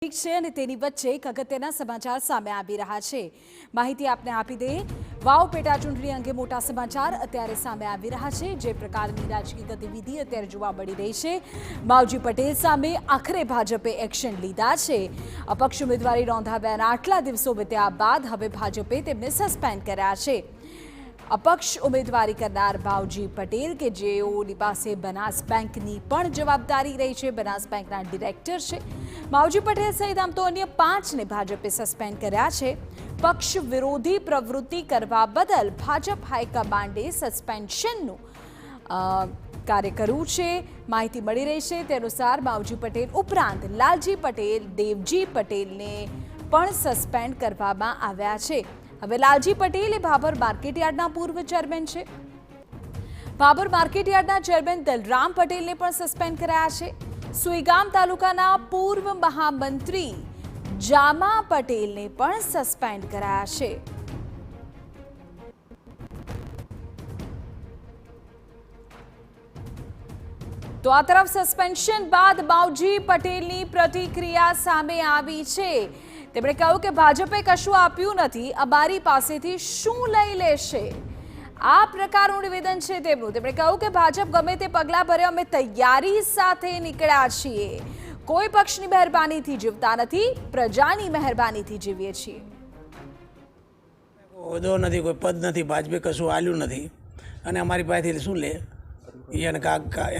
નજીક છે અને તેની વચ્ચે એક અગત્યના સમાચાર સામે આવી રહ્યા છે। માહિતી આપને આપી દે, વાવ પેટા ચૂંટણી અંગે મોટા સમાચાર અત્યારે સામે આવી રહ્યા છે। જે પ્રકારની રાજકીય ગતિવિધિ અત્યારે જોવા મળી રહી છે, માવજી પટેલ સામે આખરે ભાજપે એક્શન લીધા છે। અપક્ષ ઉમેદવારી નોંધાવ્યાના આટલા દિવસો વીત્યા બાદ હવે ભાજપે તેમને સસ્પેન્ડ કર્યા છે। अपक्ष उम्मीदवारी करनार मावजी पटेल के जेओनी पासे बनास बैंकनी पण जवाबदारी रही है, बनास बैंकना डिरेक्टर है। मावजी पटेल सहित आम तो अन्य 5 ने भाजपे सस्पेन्ड कर्या छे। पक्ष विरोधी प्रवृत्ति करवा बदल भाजप हाईकमांडे सस्पेन्शननु कार्य कर्युं छे। माहिती मळी रही है ते अनुसार मावजी पटेल उपरांत लालजी पटेल, देवजी पटेल ने पण सस्पेन्ड करवामां आव्या छे। હવે લાલજી પટેલ એ ભાભર માર્કેટયાર્ડના પૂર્વ ચેરમેન છે। ભાભર માર્કેટયાર્ડના ચેરમેન દલરામ પટેલને પણ સસ્પેન્ડ કરાયા છે। સુઈગામ તાલુકાના પૂર્વ મહામંત્રી જામા પટેલને પણ સસ્પેન્ડ કરાયા છે। તો આ તરફ સસ્પેન્શન બાદ માવજી પટેલની પ્રતિક્રિયા સામે આવી છે। તેમણે કહ્યું કે ભાજપે કશું આપ્યું નથી, અમારી પાસેથી શું લઈ લેશે, આ પ્રકારનું નિવેદન છે તેમનું। તેમણે કહ્યું કે ભાજપ ગમે તે પગલાં ભરે, અમે તૈયારી સાથે નીકળ્યા છીએ। કોઈ પક્ષની મહેરબાનીથી જીવતા નથી, પ્રજાની મહેરબાનીથી જીવીએ છીએ। હોદ્દો નથી, કોઈ પદ નથી, ભાજપે કશું આલ્યું નથી અને અમારી પાસેથી શું લે એને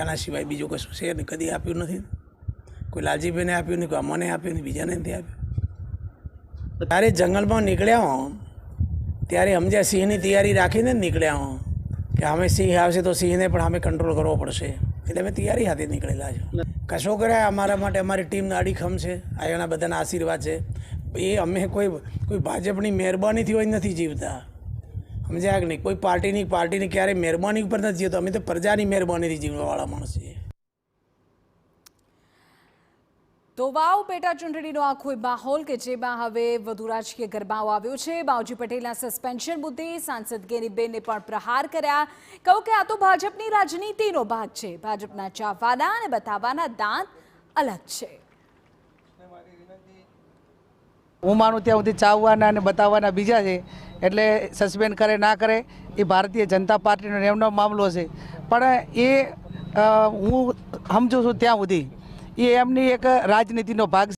એના સિવાય બીજું કશું છે ને, કદી આપ્યું નથી। કોઈ લાલજીભાઈને આપ્યું નહીં, કોઈ મને આપ્યું નહીં, બીજાને નથી આપ્યું। ત્યારે જંગલમાં નીકળ્યા હો ત્યારે સમજ્યા સિંહની તૈયારી રાખીને જ નીકળ્યા હો કે અમે સિંહ આવશે તો સિંહને પણ અમે કંટ્રોલ કરવો પડશે, એટલે અમે તૈયારી સાથે નીકળેલા છે। કશો કર્યા અમારા માટે, અમારી ટીમના અડીખમ છે, આના બધાના આશીર્વાદ છે। એ અમે કોઈ ભાજપની મહેરબાનીથી હોય નથી જીવતા, સમજ્યા કે નહીં। કોઈ પાર્ટીની ક્યારેય મહેરબાની ઉપર નથી જીવતો, અમે તો પ્રજાની મહેરબાનીથી જીવવાવાળા માણસ છીએ। તો વાવ પેટા ચૂંટણીનો આખો માહોલ કે જેમાં હવે વધુ રાજકીય ગરમાવો આવ્યો છે। માવજી પટેલના સસ્પેન્શન મુદ્દે સાંસદ ગેનીબેનને પણ પ્રહાર કર્યા। કહ્યું કે આ તો ભાજપની રાજનીતિનો ભાગ છે, ભાજપના ચાવવાના અને બતાવવાના દાંત અલગ છે। હું માનું ત્યાં સુધી ચાવવાના અને બતાવવાના બીજા છે, એટલે સસ્પેન્ડ કરે ના કરે એ ભારતીય જનતા પાર્ટીનો એમનો મામલો છે। પણ એ હું સમજુ છું ત્યાં સુધી એ એમની એક રાજનીતિનો ભાગ